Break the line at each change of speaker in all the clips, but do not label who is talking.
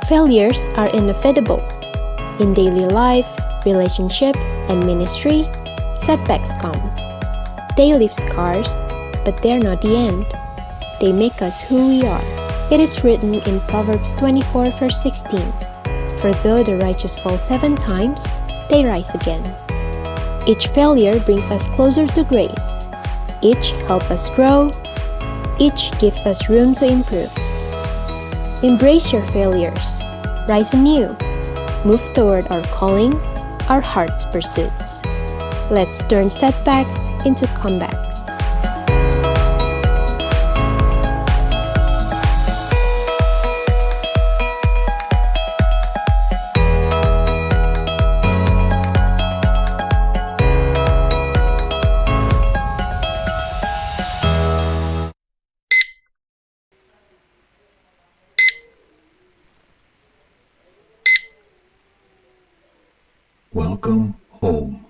Failures are inevitable. In daily life, relationship, and ministry, setbacks come. They leave scars, but they're not the end. They make us who we are. It is written in Proverbs 24 verse 16, "For though the righteous fall 7 times, they rise again." Each failure brings us closer to grace. Each helps us grow. Each gives us room to improve. Embrace your failures. Rise anew. Move toward our calling, our heart's pursuits. Let's turn setbacks into comebacks.
Welcome home.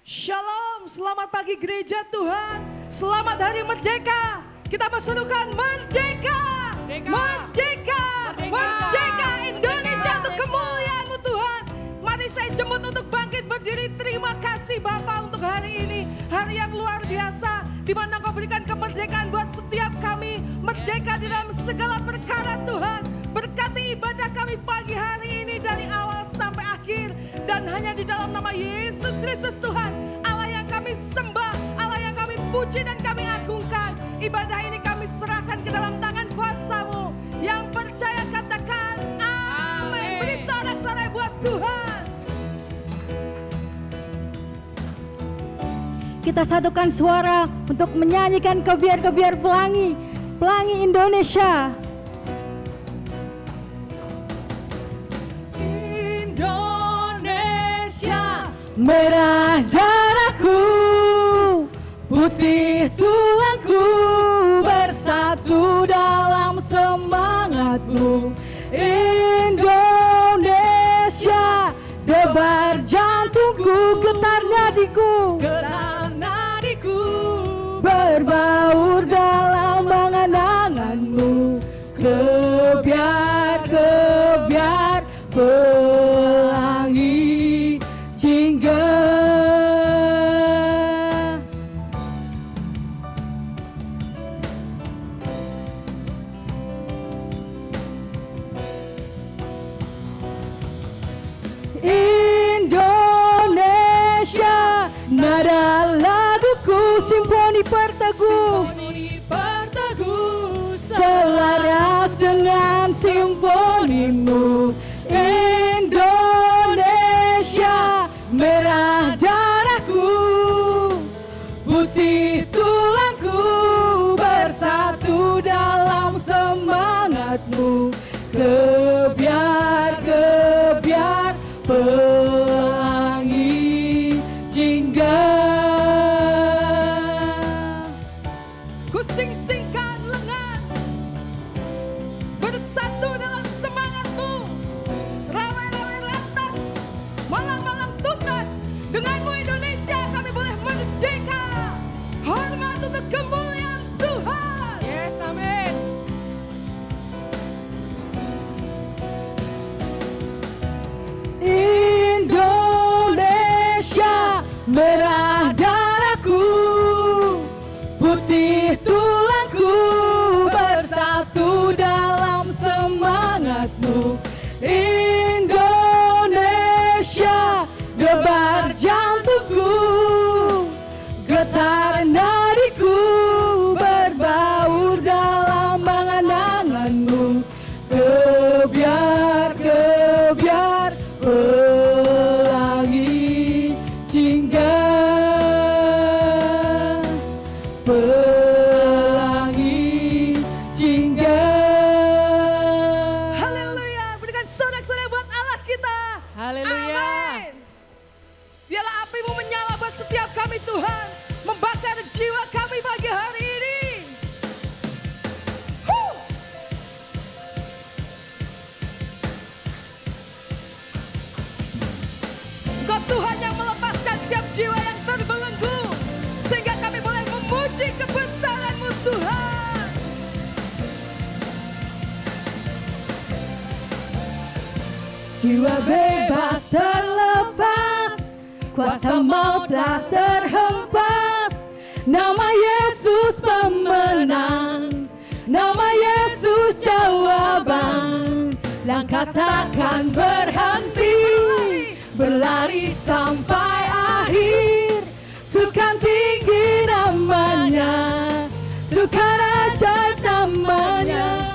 Shalom, selamat pagi gereja Tuhan. Selamat hari Merdeka. Kita berserukan Merdeka, Merdeka, Merdeka Indonesia untuk kemuliaan-Mu Tuhan. Mari saya jemput untuk bangkit berdiri. Terima kasih Bapa untuk hari ini. Hari yang luar biasa di mana Kau berikan kemerdekaan buat setiap kami. Merdeka di dalam segala perkara Tuhan. Berkati ibadah kami pagi hari ini dari awal sampai akhir. Dan hanya di dalam nama Yesus Kristus Tuhan, Allah yang kami sembah, Allah yang kami puji dan kami agungkan. Ibadah ini kami serahkan ke dalam tangan kuasa-Mu. Yang percaya katakan amin. Beri sorak-sorai buat Tuhan.
Kita satukan suara untuk menyanyikan kebiar-kebiar pelangi, pelangi Indonesia. Merah darahku, putih tulangku, bersatu dalam semangatmu. Indonesia, debar jantungku, getar nadiku, berbaur dalam angan-anganmu. Kebiar-kebiar pelangi Jingga. Indonesia, nada laguku, simfoni perteguh, selaras dengan simfonimu. Indonesia, merah darahku, putih tulangku, bersatu dalam semangatmu. Kebiar-kebiar pelangi jingga.
Ku sing-singkan lengan, bersatu dalam semangat-Mu. Rawe-rawe lantas, malam-malam tuntas. Denganmu Indonesia kami boleh merdeka. Hormat untuk kemuliaan Tuhan. Yes, amin.
Indonesia, merah darahku, putih tulangku, bersatu dalam semangatmu. Indonesia, debar jantungku, getar nadiku, berbaur dalam angan-anganmu. Kebiar-kebiar pelangi jingga, pelangi jingga.
Haleluya. Berikan sorak-sorai buat Allah kita.
Haleluya.
Amin. Biarlah api-Mu menyala buat setiap kami Tuhan. Membakar jiwa kami pagi hari ini. Engkau Tuhan yang melepaskan setiap jiwa yang terbelenggu. Sehingga kami boleh memuji kebesaran
jiwa bebas terlepas, kuasa maut telah terhempas. Nama Yesus pemenang, nama Yesus jawaban. Langkah takkan berhenti, berlari sampai akhir. Sukan tinggi namanya, sukan ajaib namanya.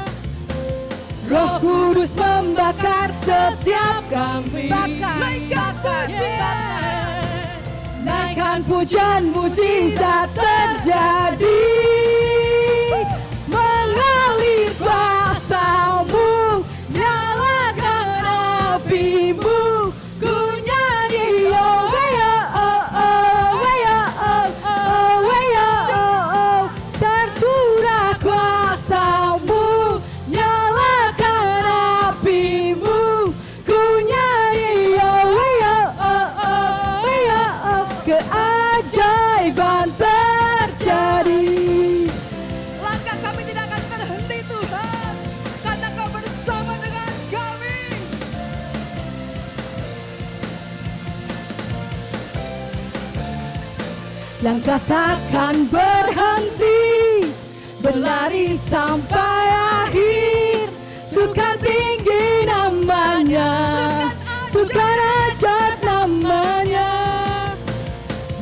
Roh Kudus membakar setiap kami. Naikkan pujian, naikkan pujian, mujizat terjadi. Mengalir kuasa-Mu, nyalakan api-Mu. Ku nyanyi oh weya oh oh weya oh oh weya oh oh. Tercurah kuasa-Mu, nyalakan api-Mu. Ku nyanyi oh weya oh oh weya oh. Keajaiban terjadi.
Langkah kami tidak akan terhenti Tuhan, karena Kau bersama dengan kami.
Langkah takkan berhenti, berlari sampai akhir. Sukan tinggi namanya, sukan ajaib namanya.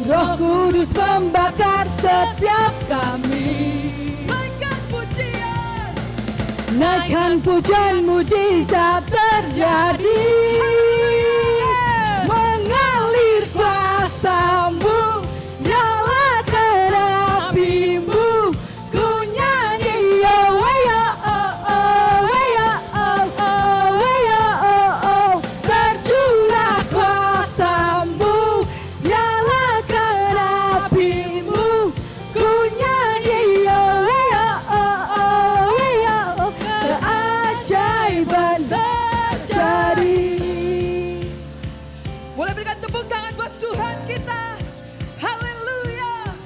Roh Kudus membakar setiap kami.
Naikkan pujian,
Naikkan pujian, mujizat terjadi. Mengalir kuasa-Mu, nyalakan api-Mu. Ku nyanyi oh weya oh oh weya oh oh weya oh oh. Tercurah kuasa-Mu, nyalakan api-Mu. Ku nyanyi oh weya oh oh weya oh. Keajaiban terjadi.
boleh berikan tepuk tangan buat Tuhan kita. Haleluya.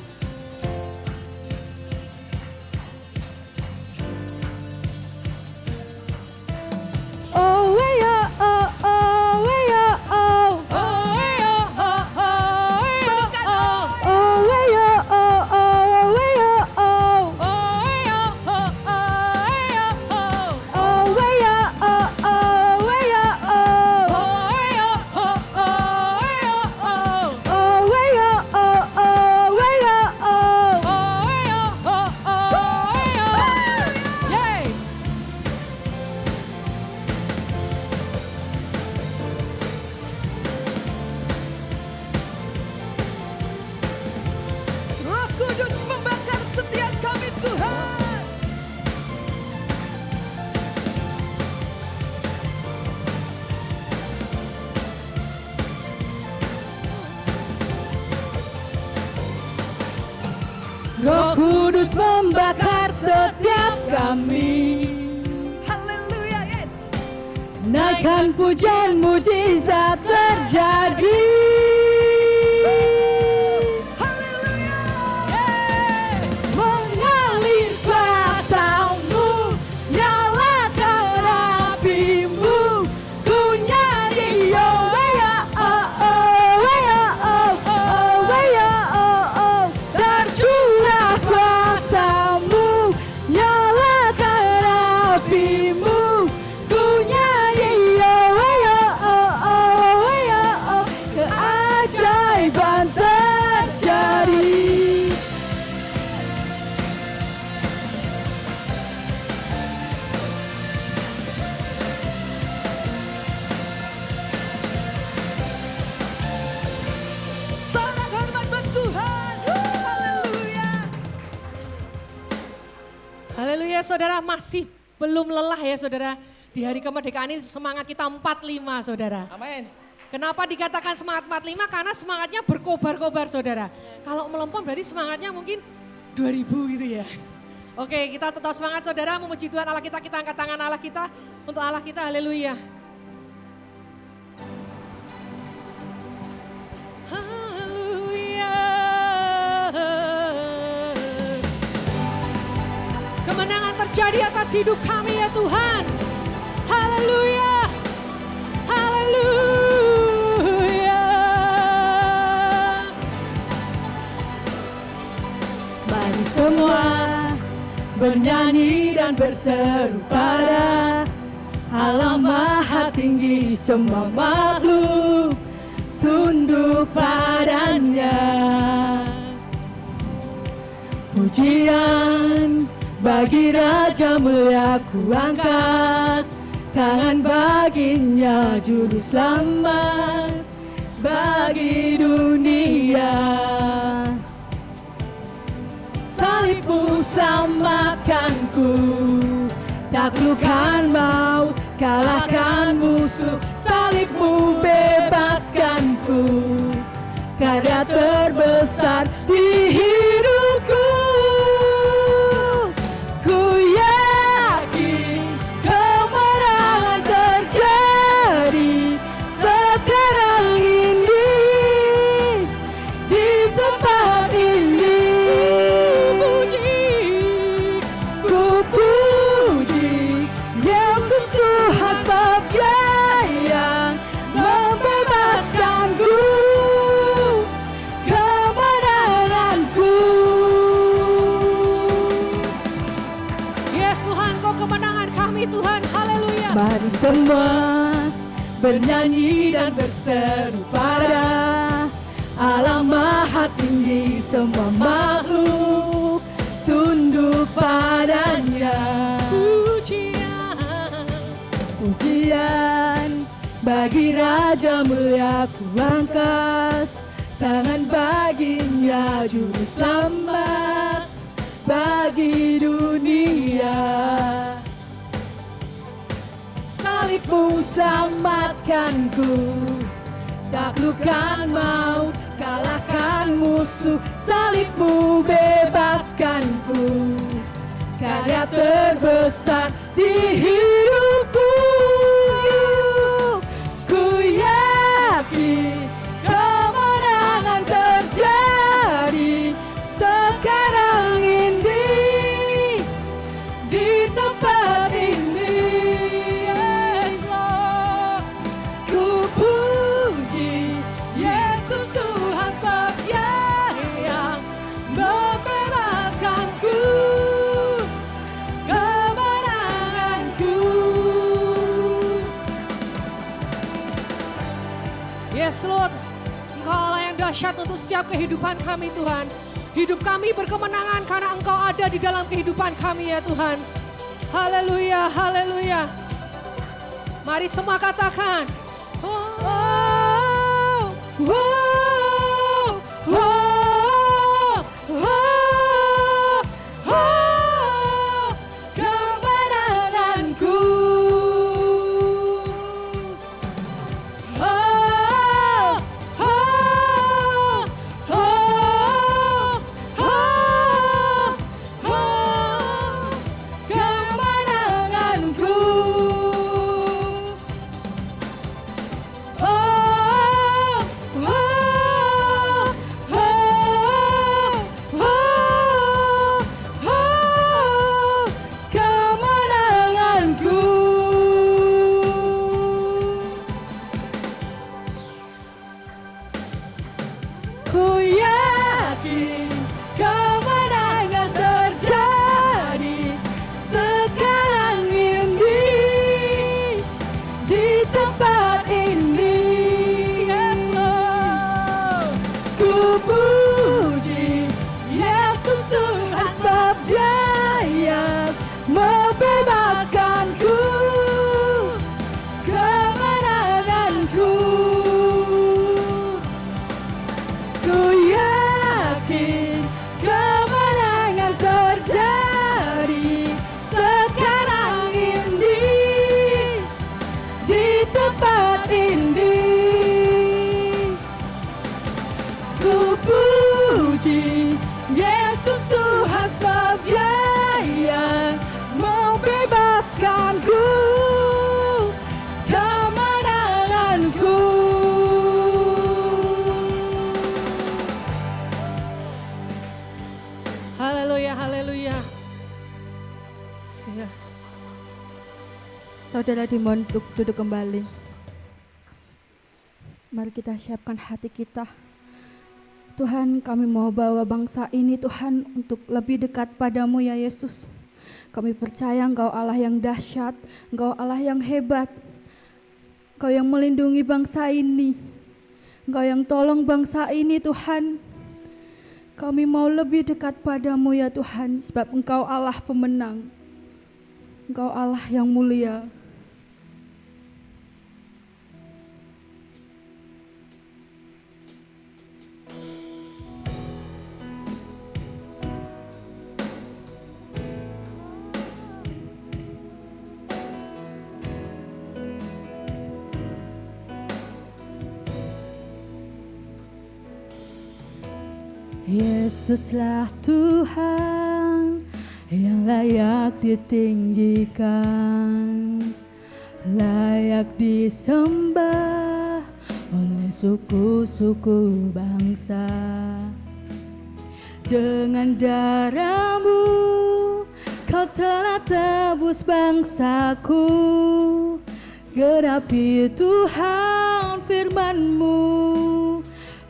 Oh weya oh oh weya oh oh weya oh oh weya oh oh weya oh oh weya oh oh weya oh oh weya oh oh weya oh oh weya oh oh weya oh oh weya oh oh weya oh oh weya oh oh weya oh oh weya. Yay!
Roh Kudus membakar setiap kami Tuhan.
Roh Kudus membakar setiap kami.
Haleluya, yes.
Naikkan pujian, mujizat terjadi.
Haleluya.
Mengalir kuasa-Mu, nyalakan api-Mu. Ku nyanyi oh weya oh oh weya oh oh weya oh oh. Tercurah kuasa-Mu, nyalakan api-Mu. Ku nyanyi oh weya oh oh weya oh. Keajaiban terjadi.
Sangat hormat buat Tuhan. Haleluya.
Haleluya saudara, masih belum lelah ya saudara. Di hari kemerdekaan ini semangat kita 45 saudara.
Amin.
Kenapa dikatakan semangat 45? Karena semangatnya berkobar-kobar saudara. Kalau melempem berarti semangatnya mungkin 2000 gitu ya. Oke, kita tetap semangat saudara, memuji Tuhan Allah kita angkat tangan Allah kita untuk Allah kita, haleluya. Haleluya. Kemenangan terjadi atas hidup kami ya Tuhan. Haleluya. Haleluya.
Mari semua bernyanyi dan berseru pada Allah Maha Tinggi, semua makhluk tunduk padanya. Pujian bagi Raja mulia, ku angkat tangan baginya, juru selamat bagi dunia. Salibmu selamatkanku, taklukkan maut, kalahkan musuh. Salibmu bebaskanku, karya terbesar di hidupku. Ku yakin kemenangan terjadi sekarang ini di tempat ini. Ku puji Yesus Tuhan, sebab Dia yang membebaskanku, kemenanganku.
Yes Tuhan, Kau kemenangan kami Tuhan, haleluya.
Mari semua bernyanyi dan berseru pada Allah Maha Tinggi, semua makhluk tunduk padanya. Pujian bagi Raja mulia, ku angkat tangan baginya, juru selamat bagi dunia. Salibmu selamatkanku, taklukkan maut, kalahkan musuh. Salibmu bebaskanku, karya terbesar di hidupku. Ku yakin kemenangan terjadi sekarang ini di tempat ini. Yes, Lord. Ku puji Yesus Tuhan, sebab Dia yang membebaskanku, kemenanganku.
Yes Lord, Engkau Allah yang dahsyat untuk setiap kehidupan kami Tuhan. Hidup kami berkemenangan karena Engkau ada di dalam kehidupan kami ya Tuhan. Haleluya, haleluya. Mari semua katakan. Oh,
Oh, oh, oh, oh, oh, kemenanganku. Oh, oh, oh, oh, oh, kemenanganku. Oh, oh, oh, oh, oh, kemenanganku. Ku yakin kemenangan terjadi sekarang ini di tempat ini. Yes, Lord. Ku puji Yesus Tuhan, sebab Dia yang membebaskanku, kemenanganku. Ku yakin kemenangan terjadi sekarang ini di tempat ini. Ku puji Yesus Tuhan, sebab Dia yang membebaskanku, kemenanganku.
haleluya, haleluya. Sia.
Saudara dimohon untuk duduk kembali. Mari kita siapkan hati kita Tuhan, kami mau bawa bangsa ini Tuhan untuk lebih dekat padamu ya Yesus. Kami percaya Engkau Allah yang dahsyat, Engkau Allah yang hebat. Engkau yang melindungi bangsa ini, Engkau yang tolong bangsa ini Tuhan. Kami mau lebih dekat padamu ya Tuhan, sebab Engkau Allah pemenang, Engkau Allah yang mulia. Yesuslah Tuhan yang layak ditinggikan, layak disembah oleh suku-suku bangsa. Dengan darah-Mu Kau telah tebus bangsaku, genapi Tuhan firman-Mu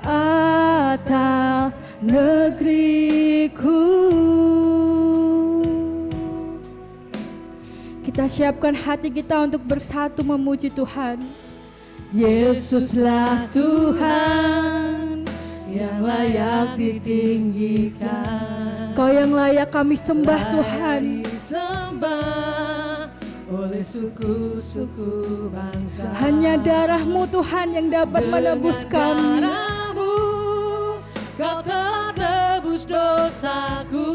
atas negeriku. Kita siapkan hati kita untuk bersatu memuji Tuhan. Yesuslah Tuhan yang layak ditinggikan, Kau yang layak kami sembah Tuhan,
disembah oleh suku-suku bangsa.
hanya darah-Mu Tuhan yang dapat menebus kami.
Darah-Mu Kau telah tebus dosaku,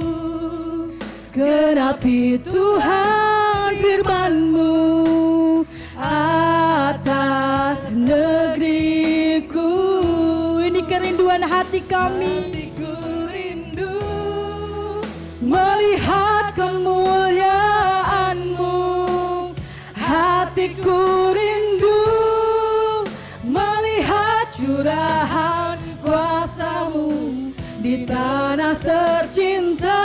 Genapi Tuhan firman-Mu atas negeriku. Ini kerinduan hati kami,
hatiku rindu
melihat kemuliaan-Mu. Hatiku rindu melihat curahan kuasa-Mu di tanah tercinta,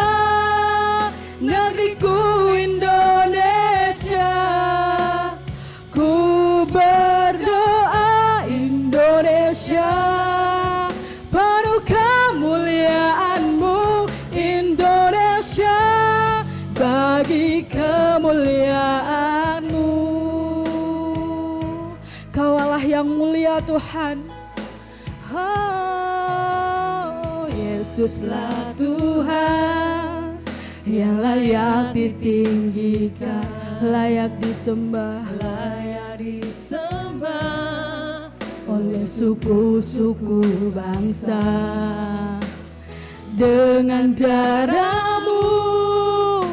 negeriku Indonesia. Ku berdoa Indonesia, penuh kemuliaan-Mu Indonesia, bagi kemuliaan-Mu. Kau Allah yang mulia Tuhan. Oh, Yesuslah Tuhan yang layak ditinggikan, layak disembah,
layak disembah
oleh suku-suku bangsa. Dengan darah-Mu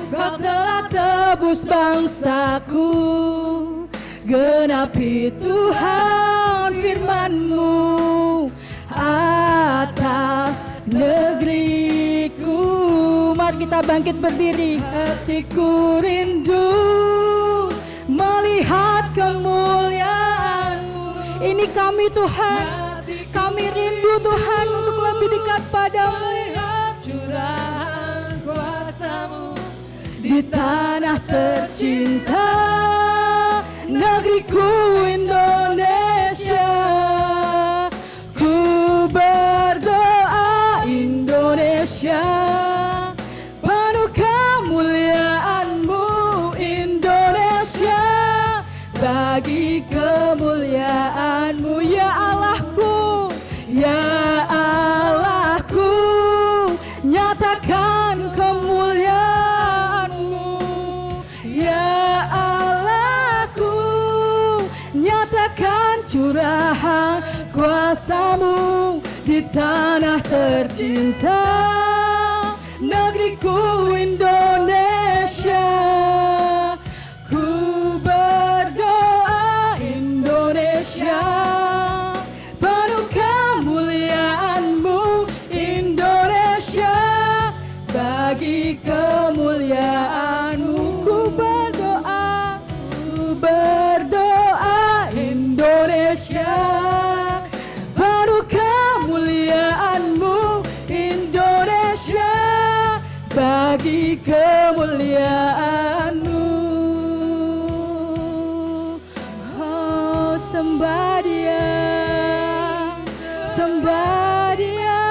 Kau telah tebus bangsaku, genapi Tuhan firman-Mu atas negeriku. Mari kita bangkit berdiri. Hatiku rindu melihat kemuliaan-Mu. Ini kami Tuhan, kami rindu Tuhan untuk lebih dekat padamu.
melihat curahan kuasa-Mu
Di tanah tercinta, negeriku Indonesia. Ku berdoa Indonesia, penuh kemuliaan-Mu Indonesia, bagi kemuliaan-Mu. Ya Allahku, ya Allahku, nyatakan kemuliaan-Mu. Ya Allahku, nyatakan curahan kuasa-Mu di tanah tercinta, negeriku Indonesia. Ku berdoa Indonesia, penuh kemuliaan-Mu Indonesia, bagi kemuliaan-Mu. Ku berdoa Indonesia, penuh kemuliaan-Mu Indonesia, bagi kemuliaan-Mu. Oh, sembah Dia, sembah Dia.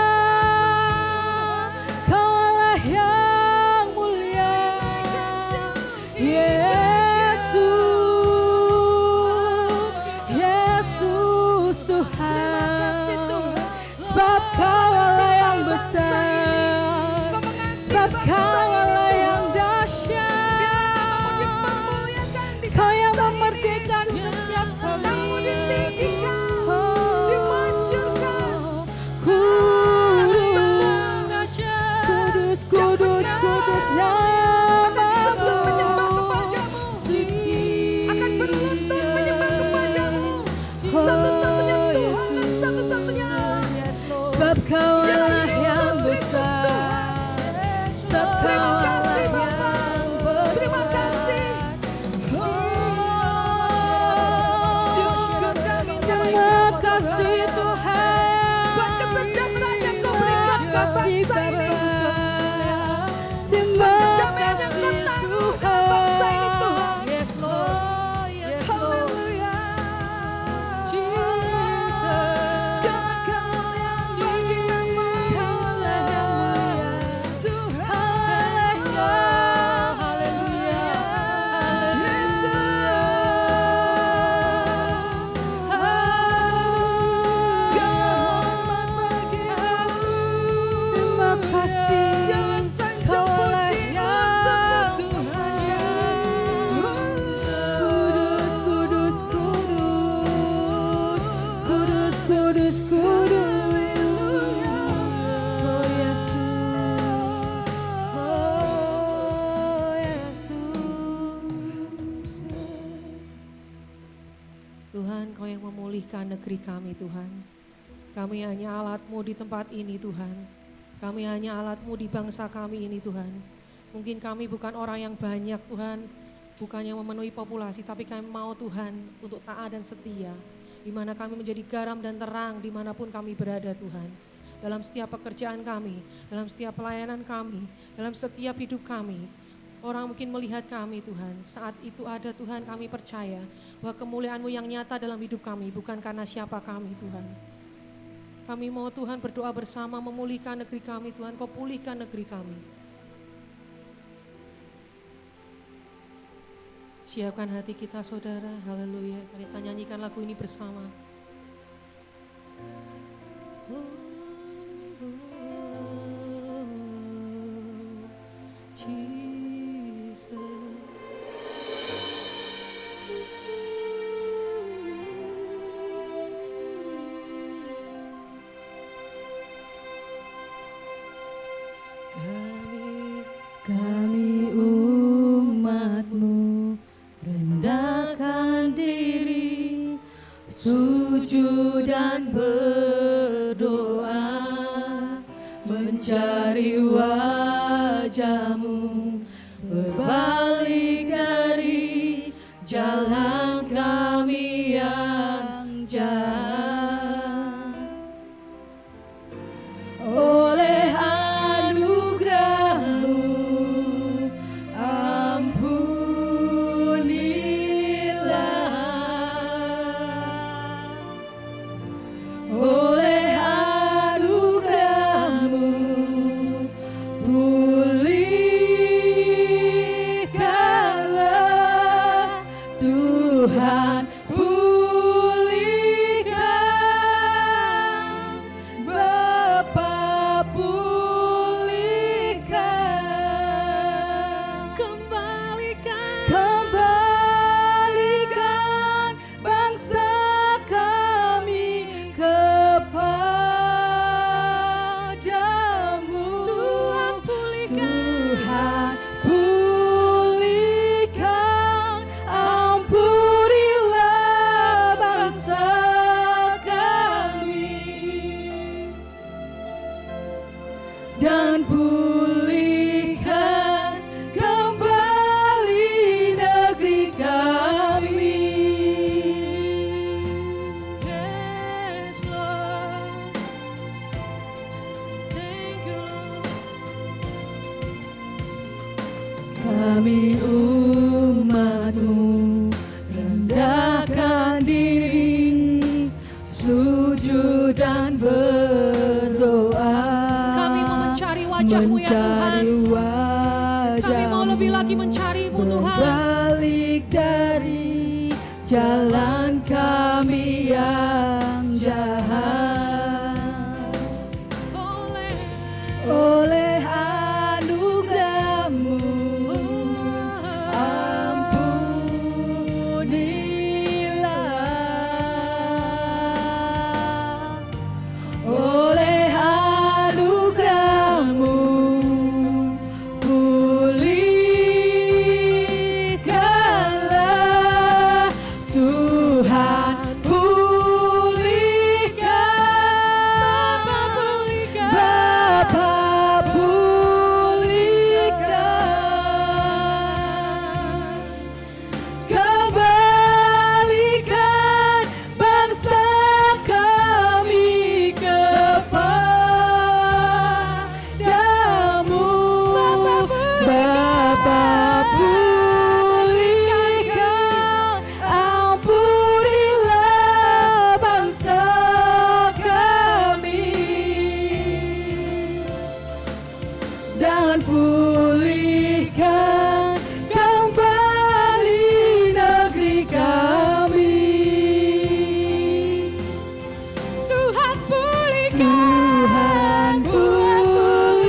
Engkau yang memulihkan negeri kami Tuhan. Kami hanya alat-Mu di tempat ini Tuhan. Kami hanya alat-Mu di bangsa kami ini Tuhan. Mungkin kami bukan orang yang banyak Tuhan, bukan yang memenuhi populasi, tapi kami mau Tuhan untuk taat dan setia. Di mana kami menjadi garam dan terang dimanapun kami berada Tuhan. Dalam setiap pekerjaan kami, dalam setiap pelayanan kami, dalam setiap hidup kami. Orang mungkin melihat kami Tuhan, saat itu ada Tuhan kami percaya bahwa kemuliaan-Mu yang nyata dalam hidup kami bukan karena siapa kami Tuhan. Kami mau Tuhan berdoa bersama memulihkan negeri kami Tuhan, Kau pulihkan negeri kami. Siapkan hati kita saudara, haleluya. Kita nyanyikan lagu ini bersama.
Kami umat-Mu rendahkan diri, sujud dan berdoa, mencari wajah-Mu, berbalik dari jalan kami yang jahat. Oleh anugerah-Mu Tuhan, pulihkan, Bapa pulihkan, kembalikan bangsa kami kepadamu. Tuhan pulihkan, dan pulihkan kembali negeri kami. Yes, Lord. Thank you, Lord. Kami umat-Mu rendahkan diri, sujud dan berdoa,
wajah-Mu ya Tuhan. Kami mau lebih lagi mencari-Mu Tuhan.
Berbalik dari jalan kami yang jahat. Oleh anugerah-Mu ampunilah. Oleh dan pulihkan kembali negeri kami. Tuhan pulihkan, Tuhan pulihkan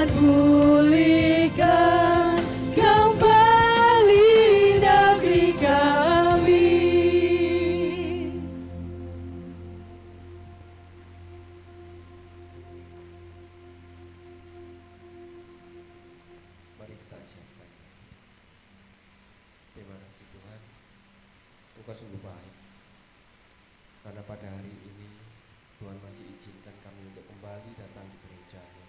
Tuhan pulihkan kembali negeri kami.
Mari kita siapkan. Terima kasih Tuhan, Engkau sungguh baik. Karena pada hari ini Tuhan masih izinkan kami untuk kembali datang di gereja-Mu,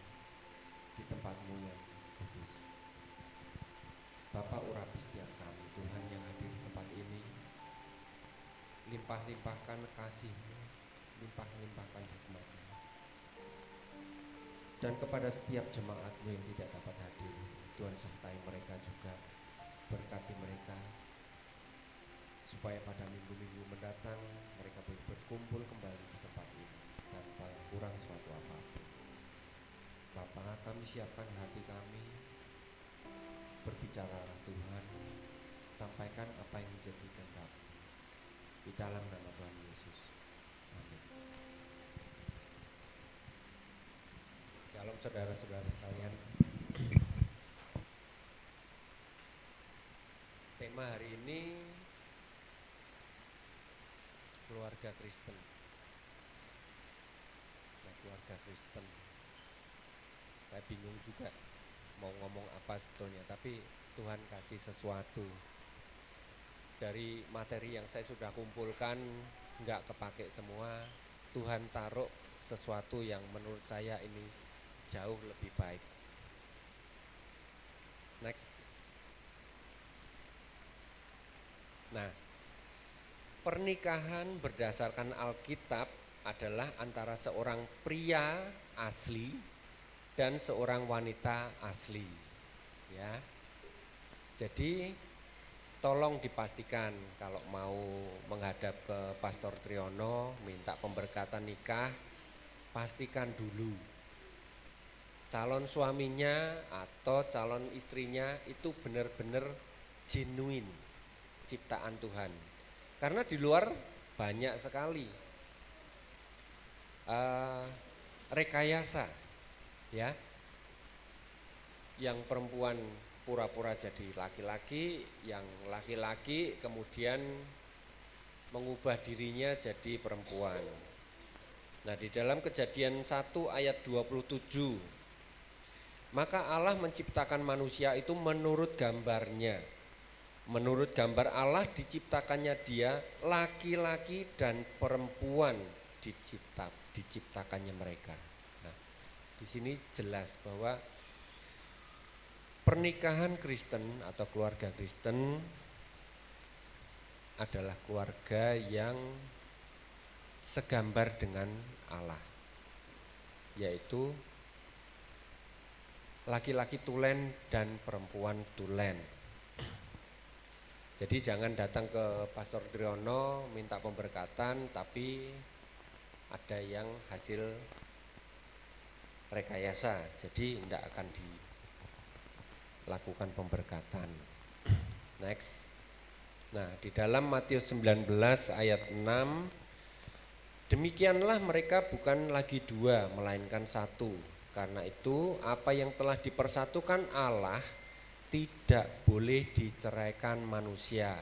di tempat-Mu yang kudus. Bapa, urapi setiap kami Tuhan yang hadir di tempat ini. Limpah-limpahkan kasih-Mu, limpah-limpahkan hikmat-Mu. Dan kepada setiap jemaat-Mu yang tidak dapat hadir, Tuhan sertai mereka juga, berkati mereka, supaya pada minggu-minggu mendatang mereka boleh berkumpul kembali di tempat ini tanpa kurang suatu apapun. Bapa, kami siapkan hati kami, berbicaralah Tuhan, sampaikan apa yang menjadi kehendak di dalam nama Tuhan Yesus. Amin. Shalom saudara-saudara sekalian. Tema hari ini keluarga Kristen. Nah, keluarga Kristen. Saya bingung juga mau ngomong apa sebetulnya, tapi Tuhan kasih sesuatu. Dari materi yang saya sudah kumpulkan, nggak kepake semua, Tuhan taruh sesuatu yang menurut saya ini jauh lebih baik. Next. Nah, pernikahan berdasarkan Alkitab adalah antara seorang pria asli dan seorang wanita asli. Ya. Jadi tolong dipastikan kalau mau menghadap ke Pastor Triyono minta pemberkatan nikah, pastikan dulu calon suaminya atau calon istrinya itu benar-benar genuine ciptaan Tuhan. Karena di luar banyak sekali rekayasa, ya, yang perempuan pura-pura jadi laki-laki, yang laki-laki kemudian mengubah dirinya jadi perempuan. Nah, di dalam Kejadian 1 ayat 27, maka Allah menciptakan manusia itu menurut gambarnya. Menurut gambar Allah diciptakannya dia, laki-laki dan perempuan diciptakannya mereka. Nah, di sini jelas bahwa pernikahan Kristen atau keluarga Kristen adalah keluarga yang segambar dengan Allah, yaitu laki-laki tulen dan perempuan tulen. Jadi jangan datang ke Pastor Triyono minta pemberkatan tapi ada yang hasil rekayasa, jadi tidak akan dilakukan pemberkatan. Next. Nah, di dalam Matius 19 ayat 6, demikianlah mereka bukan lagi dua melainkan satu. Karena itu apa yang telah dipersatukan Allah tidak boleh diceraikan manusia.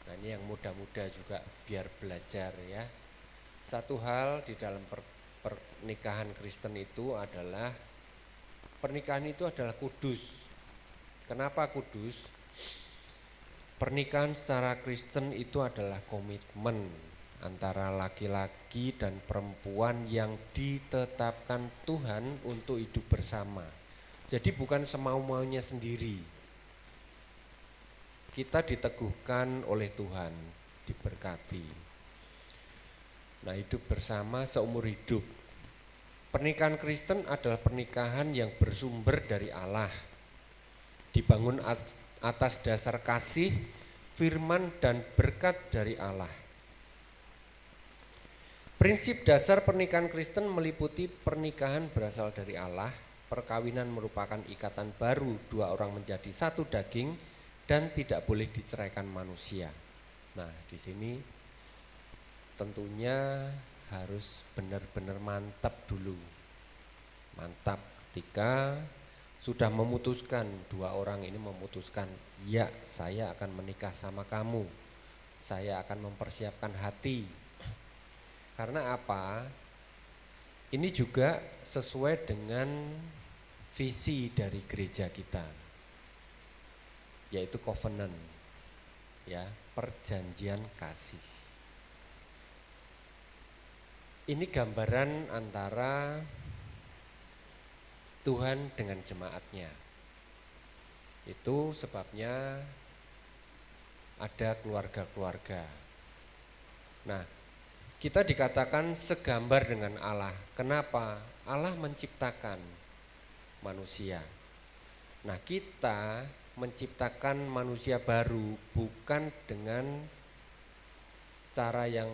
Nah, ini yang muda-muda juga biar belajar ya. Satu hal di dalam pernikahan Kristen itu adalah pernikahan itu adalah kudus. Kenapa kudus? Pernikahan secara Kristen itu adalah komitmen antara laki-laki dan perempuan yang ditetapkan Tuhan untuk hidup bersama. Jadi bukan semau-maunya sendiri. Kita diteguhkan oleh Tuhan, diberkati. Nah, hidup bersama seumur hidup. Pernikahan Kristen adalah pernikahan yang bersumber dari Allah. Dibangun atas dasar kasih, firman dan berkat dari Allah. Prinsip dasar pernikahan Kristen meliputi pernikahan berasal dari Allah. Perkawinan merupakan ikatan baru, dua orang menjadi satu daging dan tidak boleh diceraikan manusia. Nah, di sini tentunya harus benar-benar mantap dulu. Mantap. Ketika sudah memutuskan, dua orang ini memutuskan, ya saya akan menikah sama kamu, saya akan mempersiapkan hati. Karena apa? Ini juga sesuai dengan visi dari gereja kita, yaitu covenant, ya, perjanjian kasih. Ini gambaran antara Tuhan dengan jemaatnya. Itu sebabnya ada keluarga-keluarga. Nah, kita dikatakan segambar dengan Allah. Kenapa? Allah menciptakan manusia. Nah, kita menciptakan manusia baru bukan dengan cara yang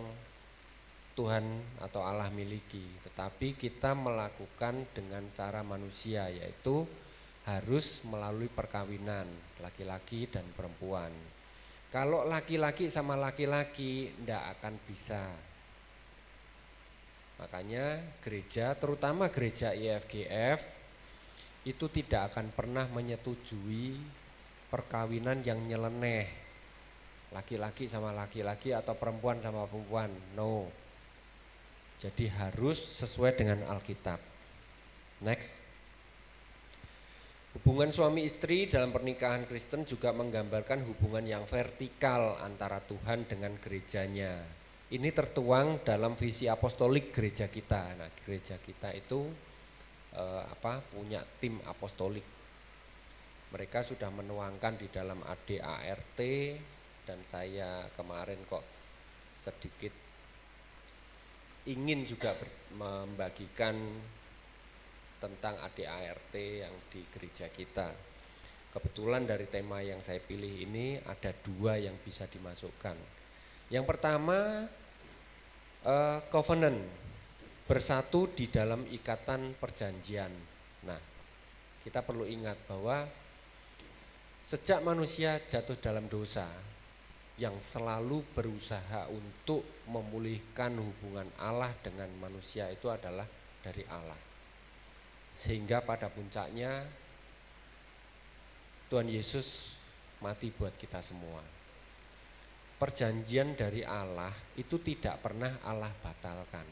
Tuhan atau Allah miliki, tetapi kita melakukan dengan cara manusia, yaitu harus melalui perkawinan laki-laki dan perempuan. Kalau laki-laki sama laki-laki tidak akan bisa. Makanya gereja, terutama gereja IFGF, itu tidak akan pernah menyetujui perkawinan yang nyeleneh, laki-laki sama laki-laki atau perempuan sama perempuan, no. Jadi harus sesuai dengan Alkitab. Next. Hubungan suami istri dalam pernikahan Kristen juga menggambarkan hubungan yang vertikal antara Tuhan dengan gerejanya. Ini tertuang dalam visi apostolik gereja kita. Nah, gereja kita itu punya tim apostolik. Mereka sudah menuangkan di dalam ADART, dan saya kemarin kok sedikit ingin juga membagikan tentang ADART yang di gereja kita. Kebetulan dari tema yang saya pilih ini ada dua yang bisa dimasukkan. Yang pertama, covenant, bersatu di dalam ikatan perjanjian. Nah, kita perlu ingat bahwa sejak manusia jatuh dalam dosa, yang selalu berusaha untuk memulihkan hubungan Allah dengan manusia itu adalah dari Allah. Sehingga pada puncaknya Tuhan Yesus mati buat kita semua. Perjanjian dari Allah itu tidak pernah Allah batalkan.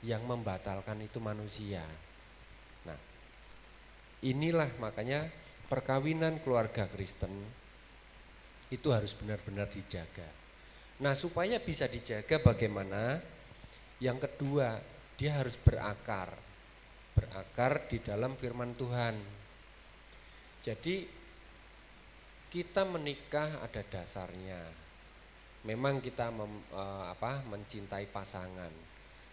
Yang membatalkan itu manusia. Nah, inilah makanya perkawinan keluarga Kristen itu harus benar-benar dijaga. Nah, supaya bisa dijaga bagaimana? Yang kedua, dia harus berakar di dalam firman Tuhan. Jadi kita menikah ada dasarnya. Memang kita mencintai pasangan.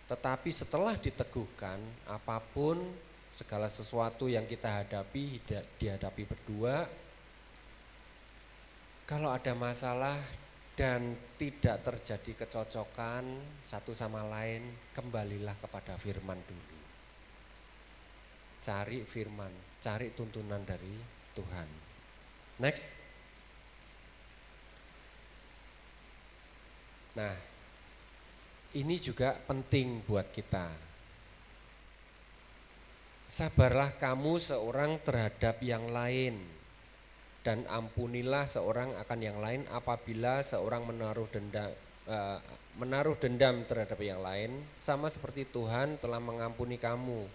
Tetapi setelah diteguhkan, apapun segala sesuatu yang kita hadapi, dihadapi berdua, kalau ada masalah dan tidak terjadi kecocokan satu sama lain, kembalilah kepada firman dulu. Cari firman, cari tuntunan dari Tuhan. Next. Nah, ini juga penting buat kita. Sabarlah kamu seorang terhadap yang lain, dan ampunilah seorang akan yang lain apabila seorang menaruh dendam terhadap yang lain, sama seperti Tuhan telah mengampuni kamu,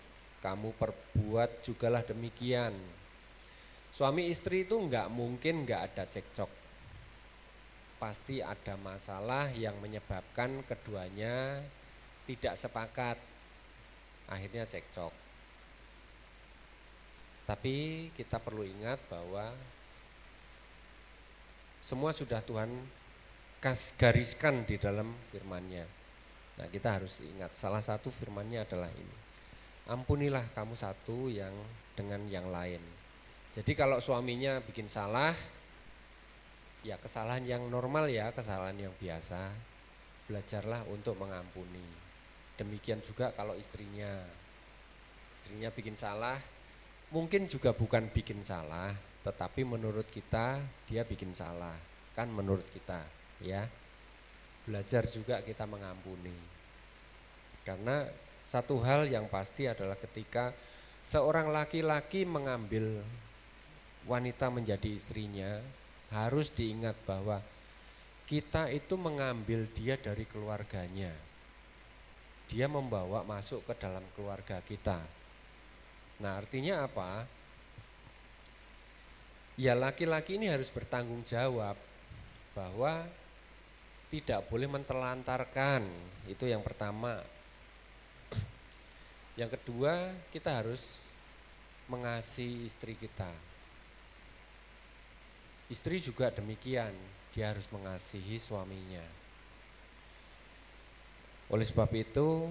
kamu perbuat jugalah demikian. Suami istri itu enggak mungkin enggak ada cekcok. Pasti ada masalah yang menyebabkan keduanya tidak sepakat, akhirnya cekcok. Tapi kita perlu ingat bahwa semua sudah Tuhan gariskan di dalam firman-Nya. Nah, kita harus ingat salah satu firman-Nya adalah ini. Ampunilah kamu satu yang dengan yang lain. Jadi kalau suaminya bikin salah, ya kesalahan yang normal ya, kesalahan yang biasa, belajarlah untuk mengampuni. Demikian juga kalau istrinya bikin salah, mungkin juga bukan bikin salah, tetapi menurut kita dia bikin salah, kan menurut kita ya. Belajar juga kita mengampuni. Karena satu hal yang pasti adalah ketika Seorang laki-laki mengambil wanita menjadi istrinya, harus diingat bahwa kita itu mengambil dia dari keluarganya. Dia membawa masuk ke dalam keluarga kita. Nah, artinya apa? Ya, laki-laki ini harus bertanggung jawab bahwa tidak boleh mentelantarkan. Itu yang pertama. Yang kedua, kita harus mengasihi istri kita. Istri juga demikian, dia harus mengasihi suaminya. Oleh sebab itu,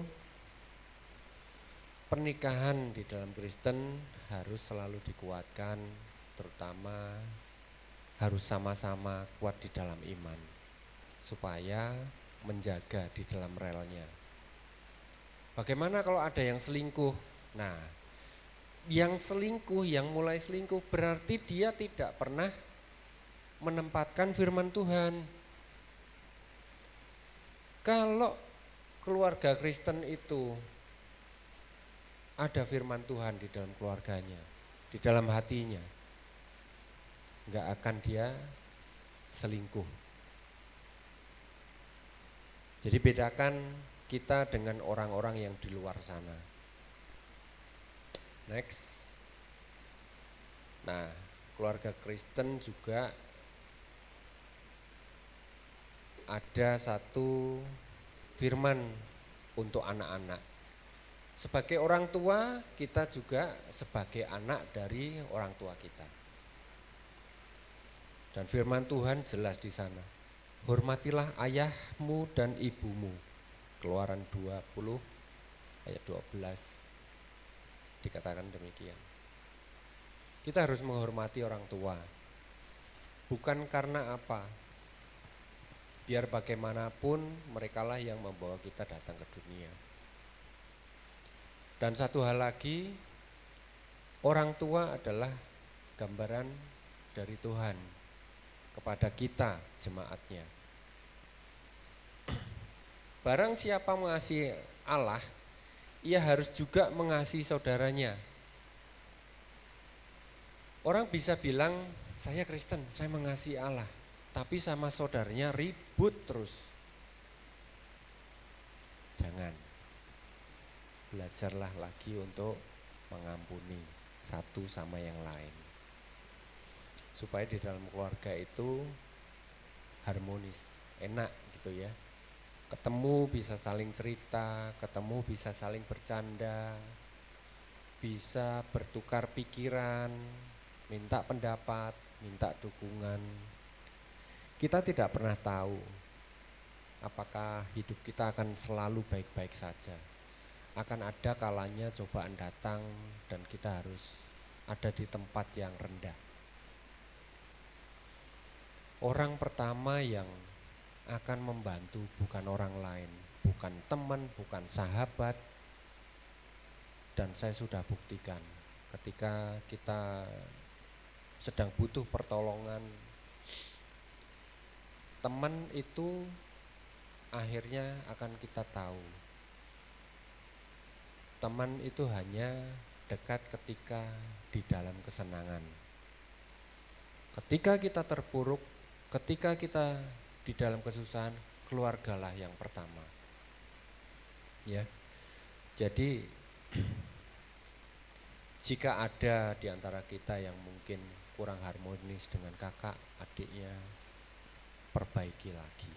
pernikahan di dalam Kristen harus selalu dikuatkan, terutama harus sama-sama kuat di dalam iman, supaya menjaga di dalam relnya. Bagaimana kalau ada yang selingkuh? Nah, yang selingkuh, yang mulai selingkuh berarti dia tidak pernah menempatkan firman Tuhan. Kalau keluarga Kristen itu ada firman Tuhan di dalam keluarganya, di dalam hatinya, enggak akan dia selingkuh. Jadi bedakan kita dengan orang-orang yang di luar sana. Next. Nah, keluarga Kristen juga ada satu firman untuk anak-anak. Sebagai orang tua, kita juga sebagai anak dari orang tua kita. Dan firman Tuhan jelas di sana. Hormatilah ayahmu dan ibumu. Keluaran 20 ayat 12 dikatakan demikian. Kita harus menghormati orang tua. Bukan karena apa? Biar bagaimanapun merekalah yang membawa kita datang ke dunia. Dan satu hal lagi, orang tua adalah gambaran dari Tuhan kepada kita jemaatnya. Barang siapa mengasihi Allah, ia harus juga mengasihi saudaranya. Orang bisa bilang, saya Kristen, saya mengasihi Allah, tapi sama saudaranya ribut terus. Jangan. Belajarlah lagi untuk mengampuni satu sama yang lain. Supaya di dalam keluarga itu harmonis, enak gitu ya. Ketemu bisa saling cerita, ketemu bisa saling bercanda, bisa bertukar pikiran, minta pendapat, minta dukungan. Kita tidak pernah tahu apakah hidup kita akan selalu baik-baik saja. Akan ada kalanya cobaan datang dan kita harus ada di tempat yang rendah. Orang pertama yang akan membantu bukan orang lain, bukan teman, bukan sahabat. Dan saya sudah buktikan ketika kita sedang butuh pertolongan, teman itu akhirnya akan kita tahu. Teman itu hanya dekat ketika di dalam kesenangan. Ketika kita terpuruk, ketika kita di dalam kesusahan, keluargalah yang pertama. Ya. Jadi jika ada di antara kita yang mungkin kurang harmonis dengan kakak, adiknya, perbaiki lagi.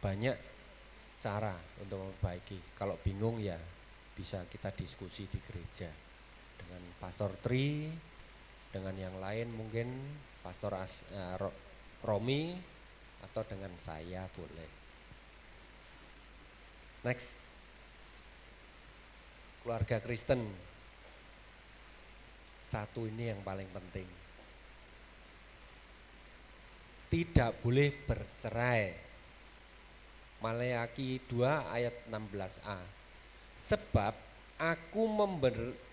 Banyak cara untuk memperbaiki. Kalau bingung ya bisa kita diskusi di gereja dengan Pastor Tri, dengan yang lain mungkin Pastor Romi, atau dengan saya boleh. Next. Keluarga Kristen. Satu ini yang paling penting. Tidak boleh bercerai. Maleakhi 2 ayat 16a. Sebab aku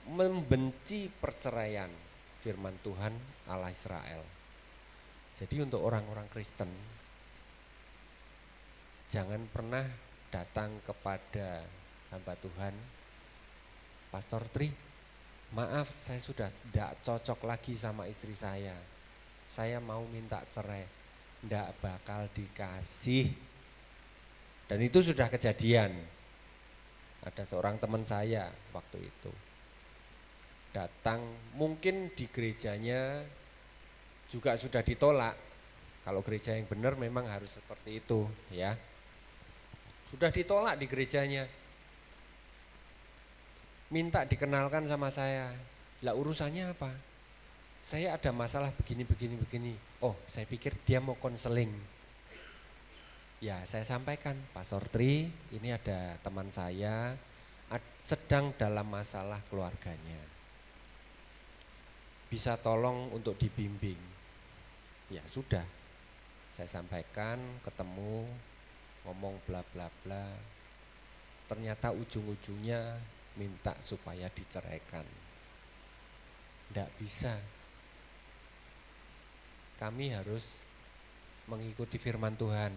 membenci perceraian, firman Tuhan Allah Israel. Jadi untuk orang-orang Kristen, jangan pernah datang kepada hamba Tuhan Pastor Tri, maaf saya sudah tidak cocok lagi sama istri saya mau minta cerai, tidak bakal dikasih. Dan itu sudah kejadian. Ada seorang teman saya waktu itu datang, mungkin di gerejanya juga sudah ditolak. Kalau gereja yang benar memang harus seperti itu ya. Sudah ditolak di gerejanya. Minta dikenalkan sama saya. Lah urusannya apa? Saya ada masalah begini. Oh, saya pikir dia mau konseling. Ya, saya sampaikan, Pastor Tri, ini ada teman saya sedang dalam masalah keluarganya. Bisa tolong untuk dibimbing. Ya sudah, saya sampaikan, ketemu, ngomong bla bla bla. Ternyata ujung-ujungnya minta supaya diceraikan. Tidak bisa. Kami harus mengikuti firman Tuhan,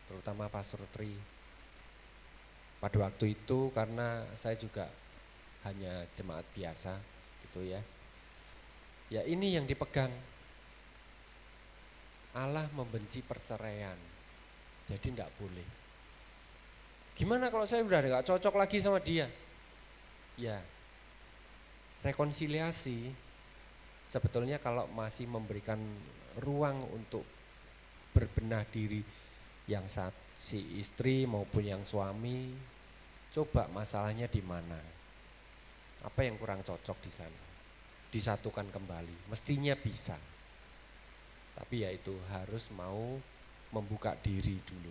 terutama Pastor Tri. Pada waktu itu karena saya juga hanya jemaat biasa gitu ya. Ya ini yang dipegang. Allah membenci perceraian, jadi tidak boleh. Gimana kalau saya udah gak cocok lagi sama dia? Ya, rekonsiliasi sebetulnya kalau masih memberikan ruang untuk berbenah diri yang si istri maupun yang suami, coba masalahnya di mana? Apa yang kurang cocok di sana? Disatukan kembali, mestinya bisa. Tapi ya itu harus mau membuka diri dulu.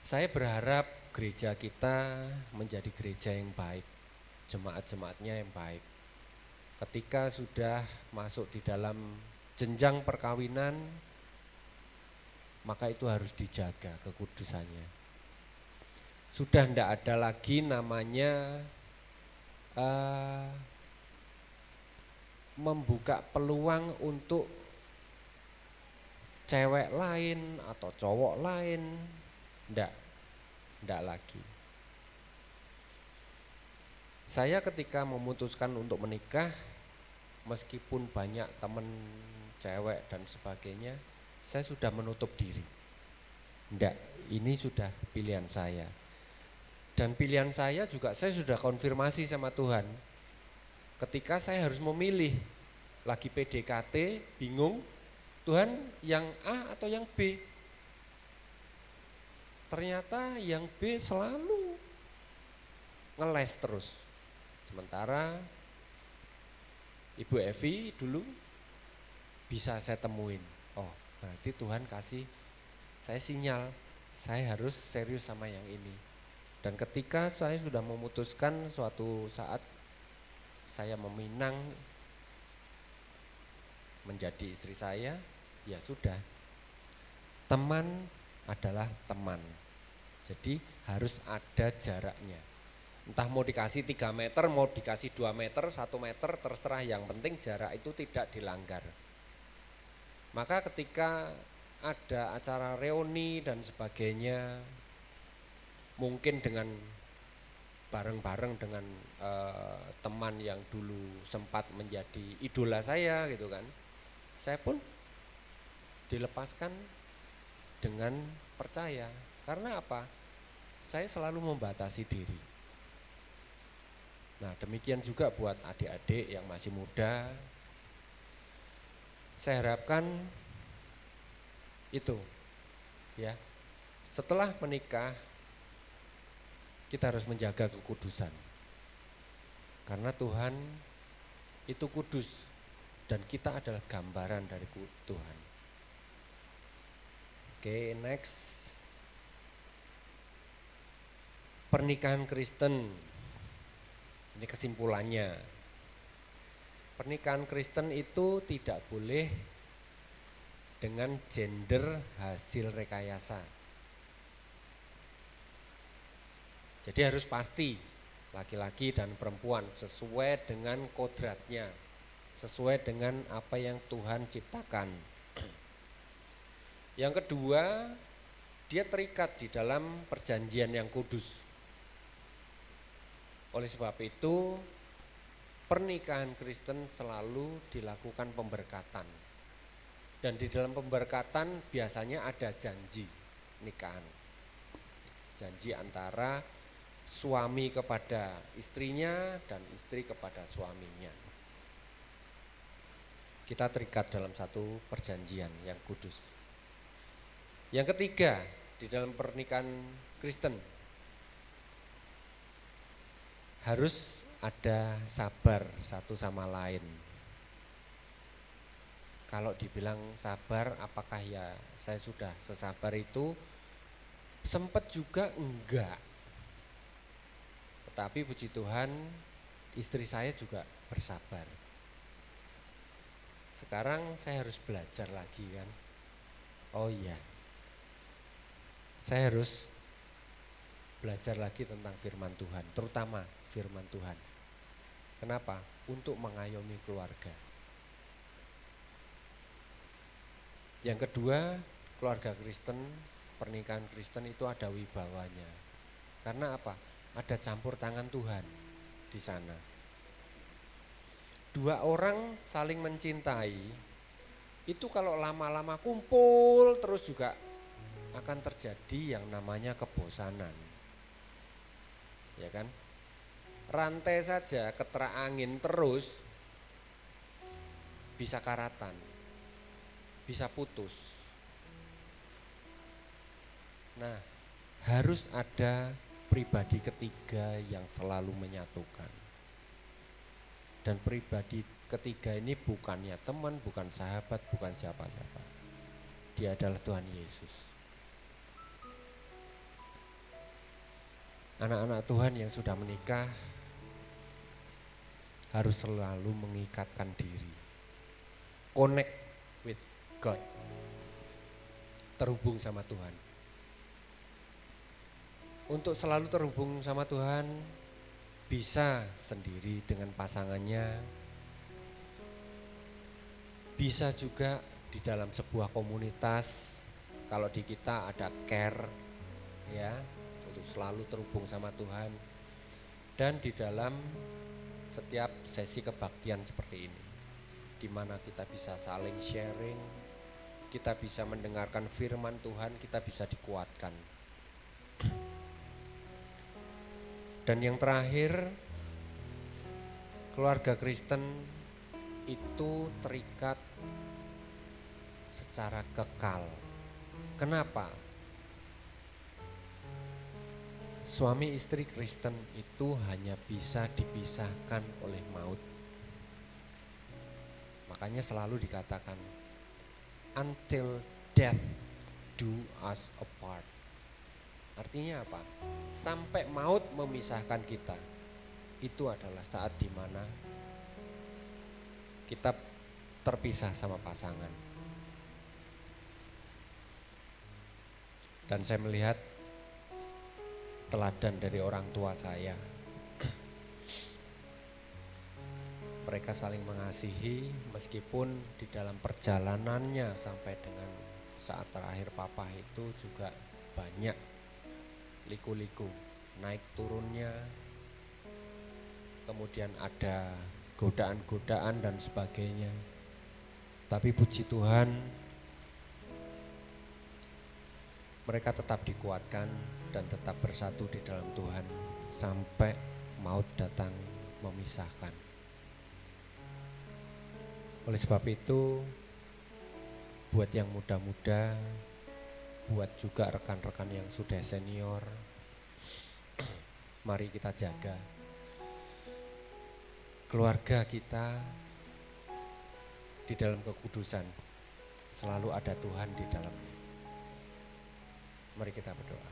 Saya berharap gereja kita menjadi gereja yang baik, jemaat-jemaatnya yang baik. Ketika sudah masuk di dalam jenjang perkawinan, maka itu harus dijaga kekudusannya. Sudah tidak ada lagi namanya membuka peluang untuk cewek lain atau cowok lain, enggak lagi. Saya ketika memutuskan untuk menikah, meskipun banyak teman cewek dan sebagainya, saya sudah menutup diri. Enggak, ini sudah pilihan saya. Dan pilihan saya juga saya sudah konfirmasi sama Tuhan. Ketika saya harus memilih, lagi PDKT, bingung, Tuhan yang A atau yang B? Ternyata yang B selalu ngeles terus. Sementara Ibu Evi dulu bisa saya temuin. Oh, berarti Tuhan kasih saya sinyal, saya harus serius sama yang ini. Dan ketika saya sudah memutuskan suatu saat saya meminang menjadi istri saya, ya sudah. Teman adalah teman. Jadi harus ada jaraknya. Entah mau dikasih 3 meter, mau dikasih 2 meter, 1 meter, terserah, yang penting jarak itu tidak dilanggar. Maka ketika ada acara reuni dan sebagainya, mungkin dengan bareng-bareng dengan teman yang dulu sempat menjadi idola saya gitu kan, saya pun dilepaskan dengan percaya. Karena apa? Saya selalu membatasi diri. Nah, demikian juga buat adik-adik yang masih muda. Saya harapkan itu ya. Setelah menikah kita harus menjaga kekudusan. Karena Tuhan itu kudus dan kita adalah gambaran dari Tuhan. Oke, next. Pernikahan Kristen. Ini kesimpulannya. Pernikahan Kristen itu tidak boleh dengan gender hasil rekayasa. Jadi harus pasti laki-laki dan perempuan sesuai dengan kodratnya, sesuai dengan apa yang Tuhan ciptakan. Yang kedua, dia terikat di dalam perjanjian yang kudus. Oleh sebab itu, pernikahan Kristen selalu dilakukan pemberkatan. Dan di dalam pemberkatan biasanya ada janji nikahan. Janji antara suami kepada istrinya dan istri kepada suaminya. Kita terikat dalam satu perjanjian yang kudus. Yang ketiga, di dalam pernikahan Kristen harus ada sabar satu sama lain. Kalau dibilang sabar, apakah ya saya sudah sesabar itu? Sempat juga enggak. Tetapi puji Tuhan, istri saya juga bersabar. Sekarang saya harus belajar lagi kan. Oh iya, saya harus belajar lagi tentang firman Tuhan, terutama firman Tuhan. Kenapa? Untuk mengayomi keluarga. Yang kedua, keluarga Kristen, pernikahan Kristen itu ada wibawanya. Karena apa? Ada campur tangan Tuhan di sana. Dua orang saling mencintai, itu kalau lama-lama kumpul terus juga akan terjadi yang namanya kebosanan. Ya kan? Rantai saja ketera angin terus bisa karatan, bisa putus. Nah, harus ada pribadi ketiga yang selalu menyatukan. Dan pribadi ketiga ini bukannya teman, bukan sahabat, bukan siapa-siapa. Dia adalah Tuhan Yesus. Anak-anak Tuhan yang sudah menikah harus selalu mengikatkan diri. Connect with God. Terhubung sama Tuhan. Untuk selalu terhubung sama Tuhan, bisa sendiri dengan pasangannya, bisa juga di dalam sebuah komunitas. Kalau di kita ada care, ya, untuk selalu terhubung sama Tuhan. Dan di dalam setiap sesi kebaktian seperti ini, di mana kita bisa saling sharing, kita bisa mendengarkan firman Tuhan, kita bisa dikuatkan. Dan yang terakhir, keluarga Kristen itu terikat secara kekal. Kenapa? Suami istri Kristen itu hanya bisa dipisahkan oleh maut. Makanya selalu dikatakan, until death do us apart. Artinya apa? Sampai maut memisahkan kita. Itu adalah saat dimana kita terpisah sama pasangan. Dan saya melihat teladan dari orang tua saya. Mereka saling mengasihi meskipun di dalam perjalanannya sampai dengan saat terakhir papa itu juga banyak liku-liku, naik turunnya, kemudian ada godaan-godaan dan sebagainya. Tapi puji Tuhan, mereka tetap dikuatkan dan tetap bersatu di dalam Tuhan sampai maut datang memisahkan. Oleh sebab itu, buat yang muda-muda, buat juga rekan-rekan yang sudah senior, mari kita jaga keluarga kita di dalam kekudusan. Selalu ada Tuhan di dalamnya. Mari kita berdoa.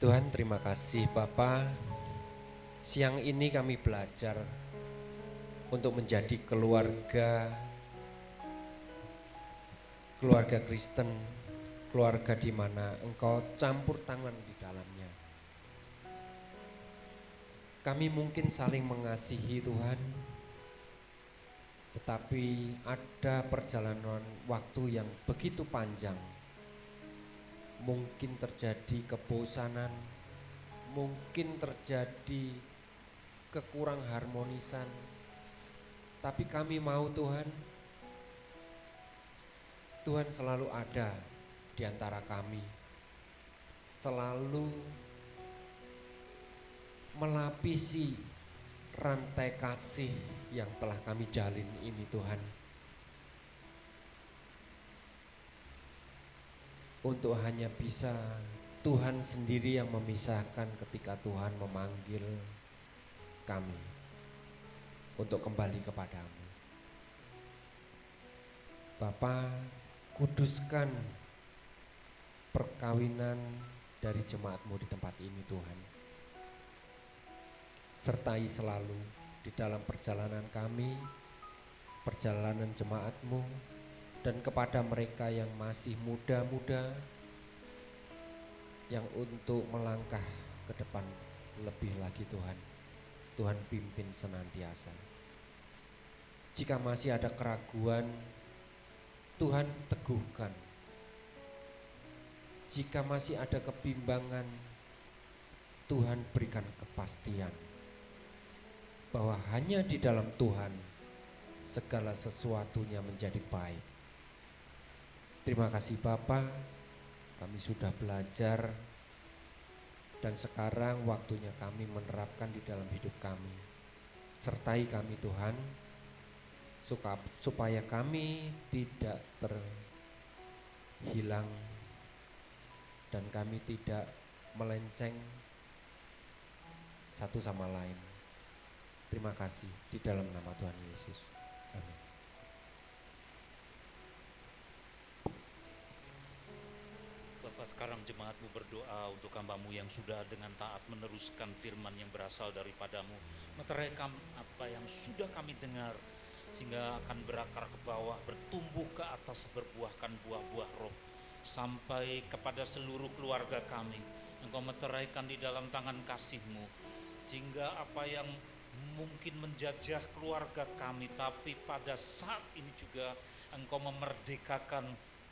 Tuhan, terima kasih Bapa. Siang ini kami belajar untuk menjadi keluarga Kristen, keluarga di mana Engkau campur tangan di dalamnya. Kami mungkin saling mengasihi Tuhan, Tetapi ada perjalanan waktu yang begitu panjang. Mungkin terjadi kebosanan, mungkin terjadi kekurang harmonisan. Tapi kami mau Tuhan, Tuhan selalu ada di antara kami. Selalu melapisi rantai kasih yang telah kami jalin ini Tuhan. Untuk hanya bisa Tuhan sendiri yang memisahkan ketika Tuhan memanggil kami untuk kembali kepadamu. Bapa, kuduskan perkawinan dari jemaat-Mu di tempat ini Tuhan. Sertai selalu di dalam perjalanan kami, perjalanan jemaat-Mu, dan kepada mereka yang masih muda-muda, yang untuk melangkah ke depan lebih lagi Tuhan. Tuhan pimpin senantiasa. Jika masih ada keraguan, Tuhan teguhkan. Jika masih ada kebimbangan, Tuhan berikan kepastian bahwa hanya di dalam Tuhan segala sesuatunya menjadi baik. Terima kasih Bapa, kami sudah belajar dan sekarang waktunya kami menerapkan di dalam hidup kami. Sertai kami Tuhan, supaya kami tidak terhilang dan kami tidak melenceng satu sama lain. Terima kasih di dalam nama Tuhan Yesus. Amin.
Bapak, sekarang jemaat-Mu berdoa untuk hamba-Mu yang sudah dengan taat meneruskan firman yang berasal daripadamu. Meteraikan apa yang sudah kami dengar, sehingga akan berakar ke bawah, bertumbuh ke atas, berbuahkan buah-buah roh, sampai kepada seluruh keluarga kami. Engkau meteraikan di dalam tangan kasih-Mu, sehingga apa yang mungkin menjajah keluarga kami, tapi pada saat ini juga Engkau memerdekakan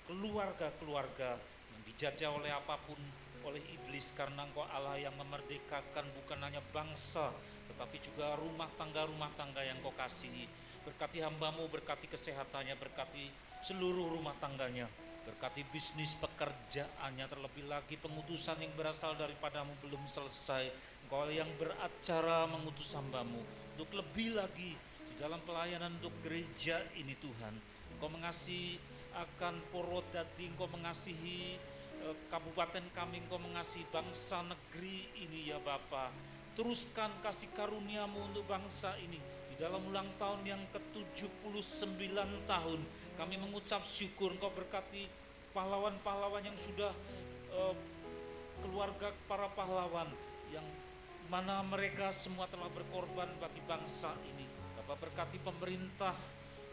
keluarga-keluarga yang dijajah oleh apapun, oleh iblis, karena Engkau Allah yang memerdekakan bukan hanya bangsa, tetapi juga rumah tangga yang Kau kasihi. Berkati hamba-Mu, berkati kesehatannya, berkati seluruh rumah tangganya, berkati bisnis pekerjaannya, terlebih lagi pengutusan yang berasal daripadamu belum selesai. Engkau yang beracara mengutus hamba-Mu untuk lebih lagi di dalam pelayanan untuk gereja ini Tuhan. Engkau mengasihi akan Purwodadi, Engkau mengasihi kabupaten kami, Engkau mengasihi bangsa negeri ini ya Bapa. Teruskan kasih karunia-Mu untuk bangsa ini. Di dalam ulang tahun yang ke-79 tahun, kami mengucap syukur. Engkau berkati pahlawan-pahlawan yang sudah keluarga para pahlawan, yang mana mereka semua telah berkorban bagi bangsa ini. Bapak, berkati pemerintah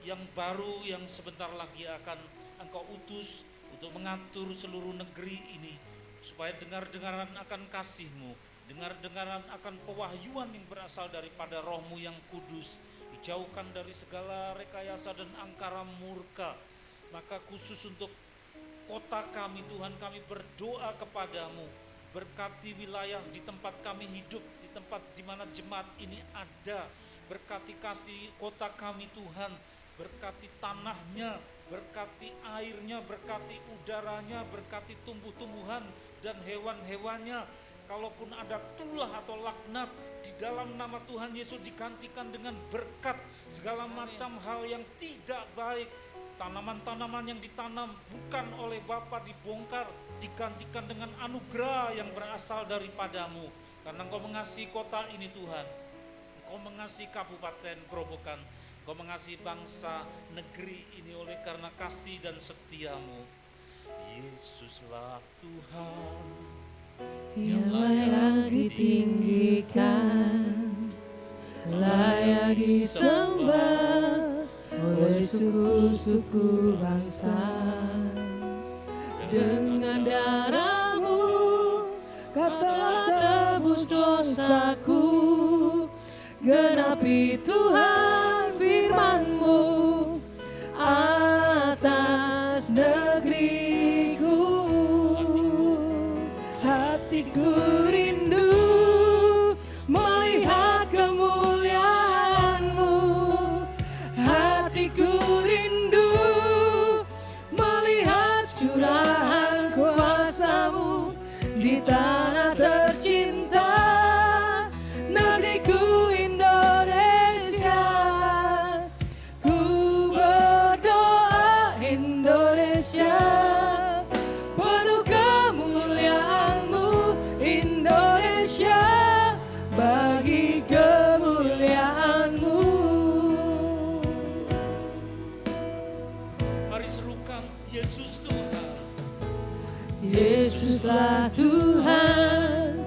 yang baru yang sebentar lagi akan Engkau utus untuk mengatur seluruh negeri ini, supaya dengar-dengaran akan kasih-Mu, dengar-dengaran akan pewahyuan yang berasal daripada Roh-Mu yang kudus, dijauhkan dari segala rekayasa dan angkara murka. Maka khusus untuk kota kami Tuhan, kami berdoa kepadamu, berkati wilayah di tempat kami hidup, di tempat di mana jemaat ini ada. Berkati kasih kota kami Tuhan, berkati tanahnya, berkati airnya, berkati udaranya, berkati tumbuh-tumbuhan dan hewan-hewannya. Kalaupun ada tulah atau laknat, di dalam nama Tuhan Yesus digantikan dengan berkat. Segala macam hal yang tidak baik, tanaman-tanaman yang ditanam bukan oleh Bapa dibongkar, digantikan dengan anugerah yang berasal daripadamu. Karena Engkau mengasihi kota ini Tuhan, Engkau mengasihi Kabupaten Grobogan, Engkau mengasihi bangsa negeri ini oleh karena kasih dan setia-Mu. Yesuslah Tuhan
yang layak ditinggikan, layak disembah oleh suku-suku bangsa. Dengan darah-Mu Kau telah tebus dosaku, genapi Tuhan firman-Mu.
Hatiku rindu melihat kemuliaan-Mu. Hatiku rindu melihat curahan kuasa-Mu di tanah tercinta, negeriku Indonesia. Ku berdoa Indonesia, penuh kemuliaan-Mu Indonesia, bagi kemuliaan-Mu.
Mari serukan Yesus Tuhan.
Yesuslah Tuhan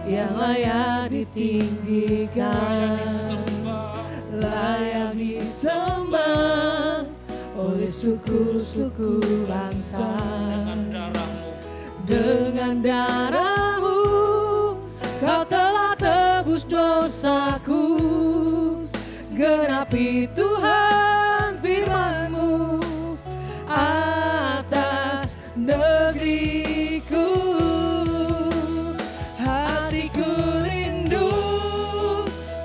yang layak ditinggikan, layak disembah oleh suku-suku bangsa. Dengan darah-Mu Kau telah tebus dosaku. Genapi Tuhan firman-Mu atas negeriku. Hatiku rindu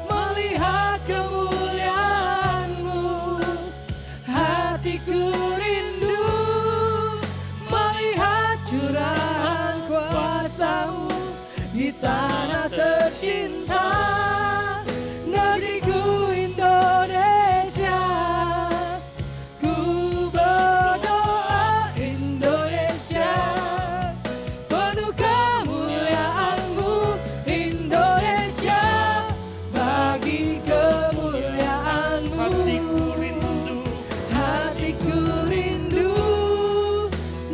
melihat kemuliaan-Mu. Hatiku rindu melihat curahan kuasa-Mu di tanah tercinta, negeriku Indonesia. Ku berdoa Indonesia, penuh kemuliaan-Mu Indonesia, bagi kemuliaan-Mu.
Hatiku rindu,
Hatiku rindu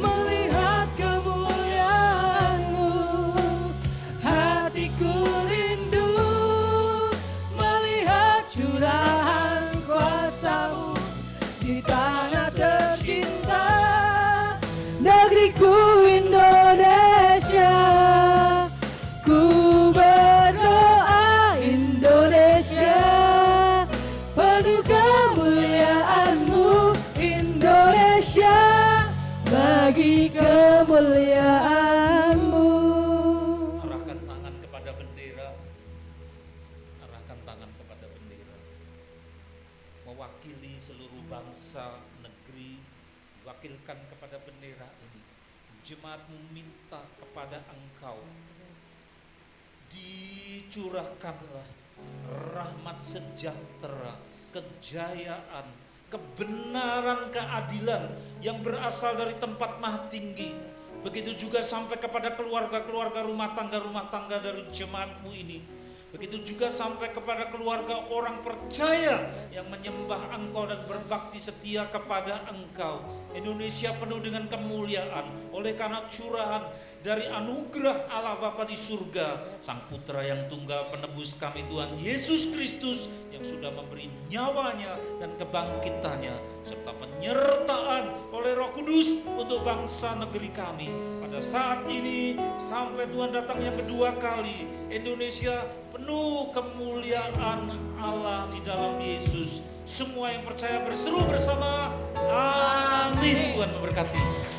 melihat kemuliaan-Mu. Hatiku rindu melihat curahan kuasa-Mu di tanah tercinta, negeriku Indonesia. Ku berdoa Indonesia, penuh kemuliaan-Mu Indonesia, bagi kemuliaan-Mu.
arahkan tangan kepada bendera. Arahkan tangan kepada bendera. Mewakili seluruh bangsa, negeri, diwakilkan kepada bendera ini. Jemaatmu minta kepada Engkau, dicurahkanlah rahmat sejahtera, kejayaan, kebenaran, keadilan yang berasal dari tempat maha tinggi. Begitu juga sampai kepada keluarga-keluarga rumah tangga dari jemaatmu ini. Begitu juga sampai kepada keluarga orang percaya yang menyembah Engkau dan berbakti setia kepada Engkau. Indonesia penuh dengan kemuliaan oleh karena curahan dari anugerah Allah Bapa di surga, Sang Putra yang tunggal penebus kami Tuhan Yesus Kristus yang sudah memberi nyawanya dan kebangkitannya serta penyertaan oleh Roh Kudus untuk bangsa negeri kami. Pada saat ini sampai Tuhan datang yang kedua kali, Indonesia penuh kemuliaan Allah di dalam Yesus. Semua yang percaya berseru bersama, amin. Tuhan memberkati.